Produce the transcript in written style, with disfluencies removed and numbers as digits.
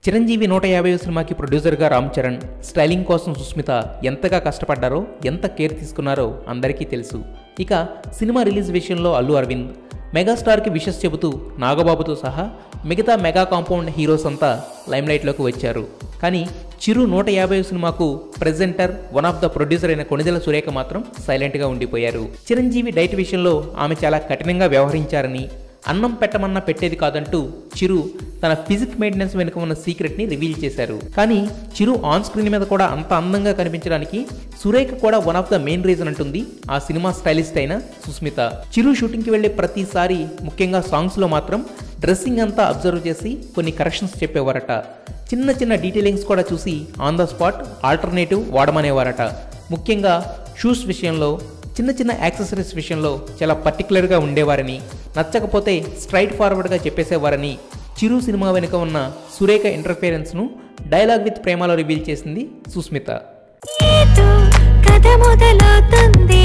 చిరంజీవి 150వ సినిమాకి ప్రొడ్యూసర్గా రామ్ చరణ్, స్టైలింగ్ కోసం సుస్మిత ఎంతగా కష్టపడ్డారో, ఎంత కేర్ తీసుకున్నారో అందరికీ తెలుసు. ఇక సినిమా రిలీజ్ విషయంలో అల్లు అరవింద్, మెగాస్టార్కి విషెస్ చెబుతూ నాగబాబుతో సహా మిగతా మెగా కాంపౌండ్ హీరోస్ అంతా లైమ్లైట్లోకి వచ్చారు. కానీ చిరు 150వ సినిమాకు presenter, one of the producer అయిన కొణిదెల సురేఖ మాత్రం సైలెంట్గా ఉండిపోయారు. చిరంజీవి డైట్ విషయంలో ఆమె చాలా కఠినంగా వ్యవహరించారని, అన్నం పెట్టమన్నా పెట్టేది కాదంటూ చిరు తన ఫిజిక్ మెయింటెనెన్స్ వెనుక ఉన్న సీక్రెట్ని రివీల్ చేశారు. కానీ చిరు ఆన్ స్క్రీన్ మీద కూడా అంత అందంగా కనిపించడానికి సురేఖ కూడా one of the main reason అంటుంది ఆ సినిమా స్టైలిస్ట్ అయిన సుస్మిత. చిరు షూటింగ్కి వెళ్ళే ప్రతిసారి, ముఖ్యంగా సాంగ్స్లో మాత్రం డ్రెస్సింగ్ అంతా అబ్జర్వ్ చేసి కొన్ని కరెక్షన్స్ చెప్పేవారట. చిన్న చిన్న డీటెయిలింగ్స్ కూడా చూసి ఆన్ ద స్పాట్ ఆల్టర్నేటివ్ వాడమనేవారట. ముఖ్యంగా షూస్ విషయంలో, చిన్న చిన్న యాక్సెసరీస్ విషయంలో చాలా పర్టికులర్గా ఉండేవారని, నచ్చకపోతే స్ట్రైట్ ఫార్వర్డ్గా చెప్పేసేవారని చిరు సినిమా వెనుక ఉన్న సురేఖ ఇంటర్ఫియరెన్స్ను డైలాగ్ విత్ ప్రేమలో రివీల్ చేసింది సుస్మిత. కథ మొదలవుతుంది